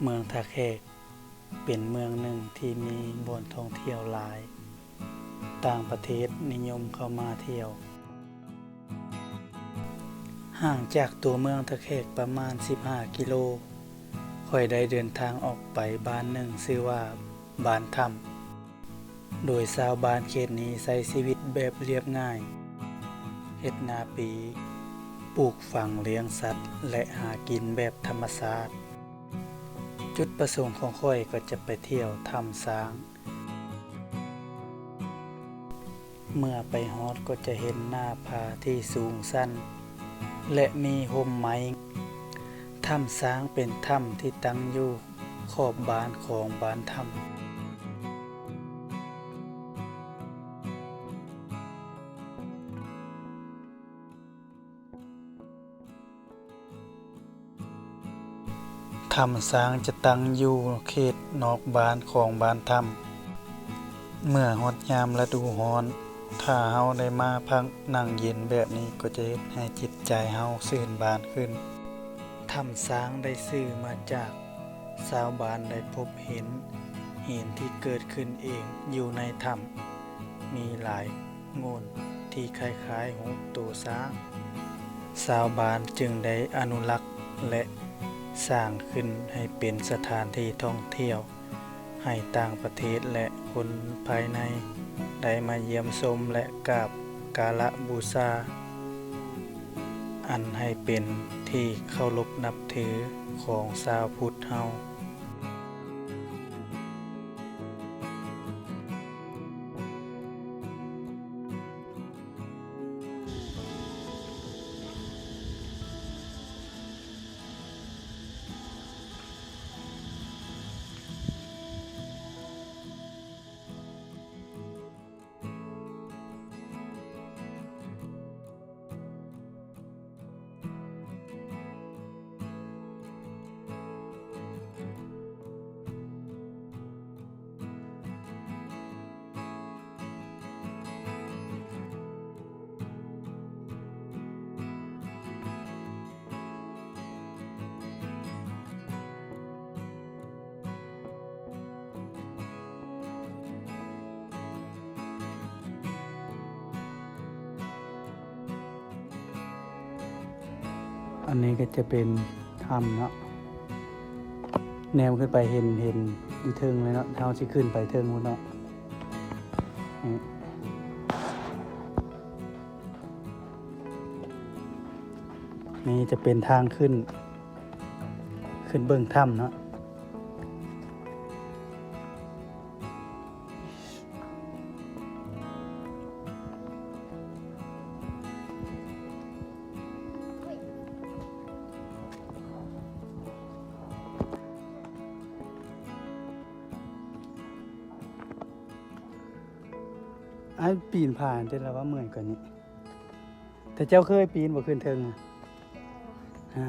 เมืองท่าแขกเป็นเมืองหนึ่งที่มีบ่อนท่องเที่ยวหลาย ต่างประเทศนิยมเข้ามาเที่ยว ห่างจากตัวเมืองท่าแขกประมาณ15 กิโลค่อยได้เดินทางออกไปบ้านหนึ่งชื่อว่าบ้านถ้ำโดยชาวบ้านเขตนี้ใช้ชีวิตแบบเรียบง่ายเฮ็ดนาปีปลูกฝังเลี้ยงสัตว์และหากินแบบธรรมชาติจุดประสงค์ของข้อยก็จะไปเที่ยวถ้ำช้าง เมื่อไปฮอดก็จะเห็นหน้าผาที่สูงสั้นและมีห่มไม้ถ้ำช้างเป็นถ้ำที่ตั้งอยู่ขอบบ้านของบ้านถ้ำถ้ำช้างจะตั้งอยู่เขตนอกบ้านของบ้านถ้ำเมื่อฮอดยามฤดูร้อนถ้าเฮาได้มาพักนั่งเย็นแบบนี้ก็จะเฮ็ดให้จิตใจเฮาชื่นบานขึ้นถ้ำช้างได้ชื่อมาจากชาวบ้านได้พบเห็นหินที่เกิดขึ้นเองอยู่ในถ้ำมีหลายโงนที่คล้ายๆรูปตัวช้างชาวบ้านจึงได้อนุรักษ์และสร้างขึ้นให้เป็นสถานที่ท่องเที่ยวให้ต่างประเทศและคนภายในได้มาเยี่ยมชมและกราบกาลบูชาอันให้เป็นที่เคารพนับถือของชาวพุทธเฮาอันนี้ก็จะเป็นถ้ำเนาะแนวขึ้นไปเห็นอยู่เทิงเลยเนาะเท้าสิขึ้นไปเทิงพุ่นเนาะนี่จะเป็นทางขึ้นเบื้องถ้ำเนาะไอ้ปีนผ่านแต่ละว่าเมื่อยกว่านี้แต่เจ้าเคยปีนบ่ขึ้นเทิงอะฮะ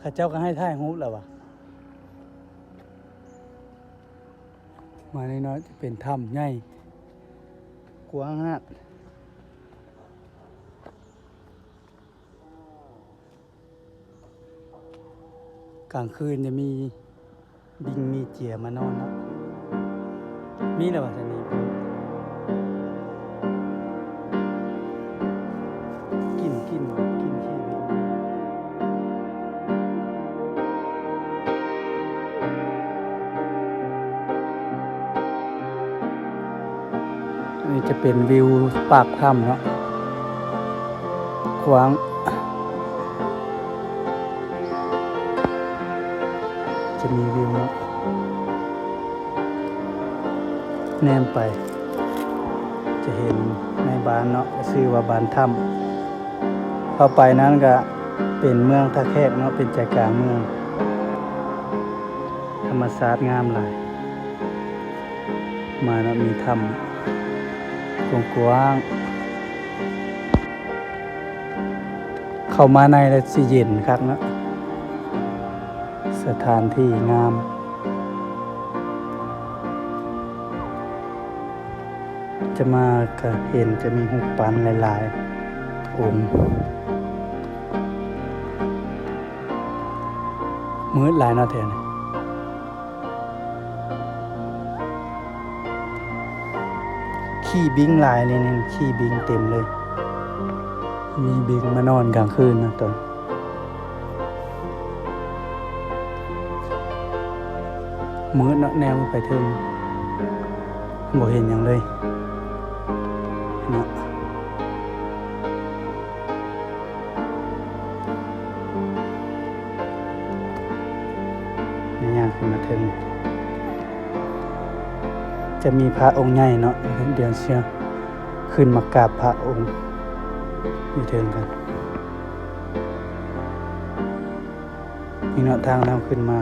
ข้าเจ้าก็ให้ถ่ายรูปแล้ววะมาน้อยๆจะเป็นถ้ำใหญ่กว้างฮะกลางคืนจะมีบิงมีเจียมานอนเนาะมีแล้ววะท่านนี้กินขี้บิงนี่จะเป็นวิวปากถ้ำเนาะขวางจะมีวิวเนาะแนมไปจะเห็นในบ้านเนาะชื่อว่าบ้านถ้ำเข้าไปนั้นก็เป็นเมืองท่าแขกเนาะเป็นใจกลางเมืองธรรมชาติงามหลายมาแล้วมีถ้ำกว้างเข้ามาในแล้วสิเย็นคักเนาะสถานที่งามจะมาก็เห็นจะมีรูปปั้นหลายๆองค์ มืดหลายเนาะแถวนี้ขี้บิงหลายเลยนี่ขี้บิงเต็มเลยมีบิงมานอนกลางคืนนะตอนมืดเนาะแนวไปถึงบ่เห็นหยังเลยเนาะนี่ย่างขึ้นมาถึงจะมีพระองค์ใหญ่เนาะเดี๋ยวเชียวขึ้นมากราบพระองค์อยู่เทิงกันนี่เนาะทางเราขึ้นมา